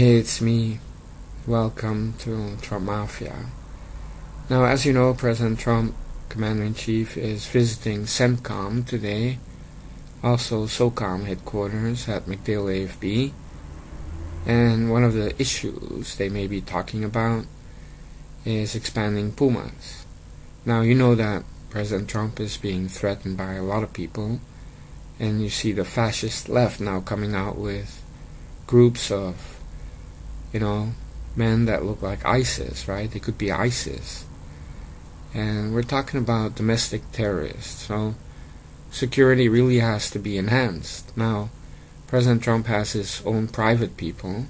Hey, it's me. Welcome to Trump Mafia. Now, as you know, President Trump, Commander-in-Chief, is visiting CENTCOM today, also SOCOM headquarters at MacDill AFB, and one of the issues they may be talking about is expanding Pumas. Now, you know that President Trump is being threatened by a lot of people, and you see the fascist left now coming out with groups of men that look like ISIS, right? They could be ISIS. And we're talking about domestic terrorists. So security really has to be enhanced. Now, President Trump has his own private people,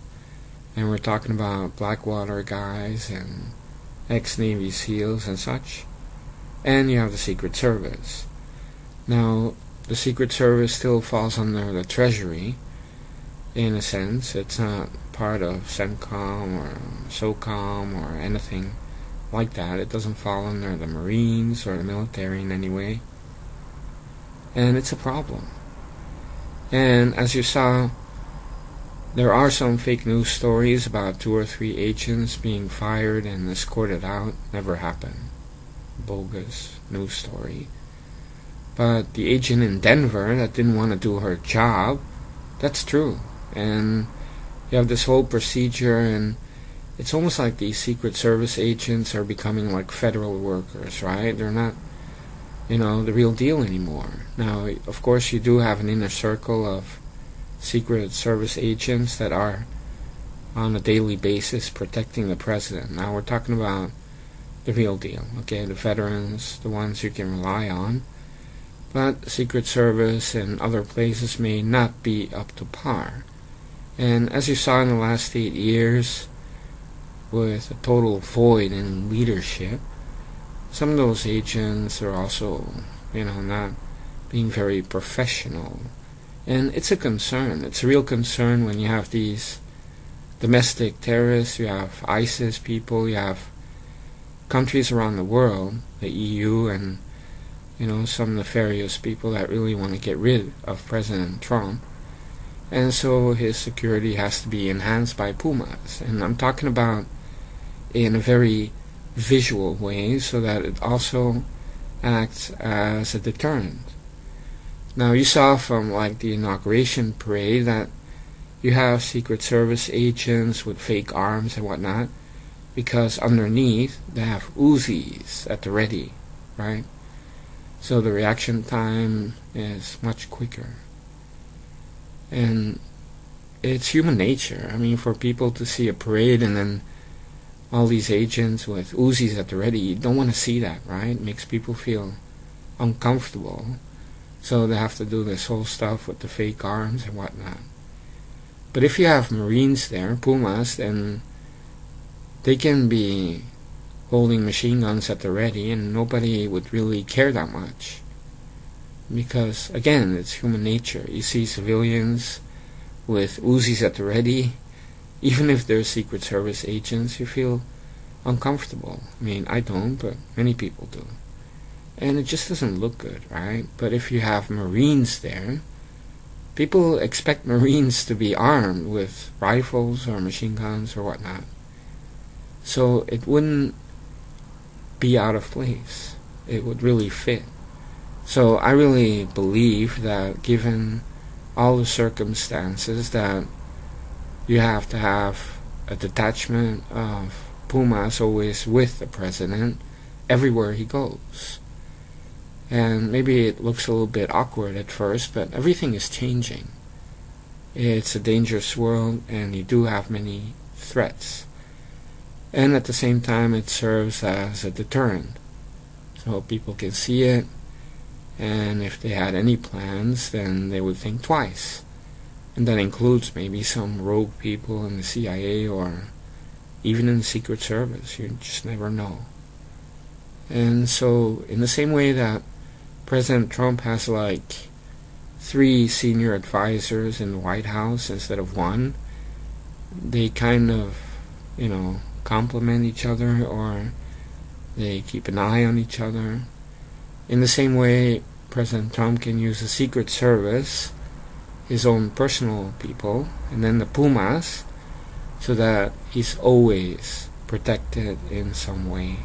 and we're talking about Blackwater guys and ex-Navy SEALs and such. And you have the Secret Service. Now, the Secret Service still falls under the Treasury. In a sense, it's not part of CENTCOM or SOCOM or anything like that. It doesn't fall under the Marines or the military in any way. And it's a problem. And as you saw, there are some fake news stories about 2 or 3 agents being fired and escorted out. Never happened. Bogus news story. But the agent in Denver that didn't want to do her job, that's true. And you have this whole procedure, and it's almost like these Secret Service agents are becoming like federal workers, right? They're not, the real deal anymore. Now, of course, you do have an inner circle of Secret Service agents that are on a daily basis protecting the president. Now, we're talking about the real deal, okay? The veterans, the ones you can rely on. But Secret Service and other places may not be up to par. And as you saw in the last 8 years, with a total void in leadership, some of those agents are also, not being very professional. And it's a concern. It's a real concern when you have these domestic terrorists, you have ISIS people, you have countries around the world, the EU, and, some nefarious people that really want to get rid of President Trump. And so his security has to be enhanced by Pumas. And I'm talking about in a very visual way so that it also acts as a deterrent. Now, you saw from the inauguration parade that you have Secret Service agents with fake arms and whatnot, because underneath they have Uzis at the ready, right? So the reaction time is much quicker. And it's human nature. I mean, for people to see a parade and then all these agents with Uzis at the ready, you don't want to see that, right? It makes people feel uncomfortable. So they have to do this whole stuff with the fake arms and whatnot. But if you have Marines there, Pumas, then they can be holding machine guns at the ready and nobody would really care that much. Because, again, it's human nature. You see civilians with Uzis at the ready, even if they're Secret Service agents, you feel uncomfortable. I mean, I don't, but many people do. And it just doesn't look good, right? But if you have Marines there, people expect Marines to be armed with rifles or machine guns or whatnot. So it wouldn't be out of place. It would really fit. So I really believe that given all the circumstances that you have to have a detachment of Pumas always with the president everywhere he goes. And maybe it looks a little bit awkward at first, but everything is changing. It's a dangerous world, and you do have many threats. And at the same time, it serves as a deterrent. So people can see it, and if they had any plans, then they would think twice. And that includes maybe some rogue people in the CIA or even in the Secret Service. You just never know. And so, in the same way that President Trump has 3 senior advisors in the White House instead of 1, they kind of, complement each other, or they keep an eye on each other. In the same way, President Trump can use the Secret Service, his own personal people, and then the Pumas, so that he's always protected in some way.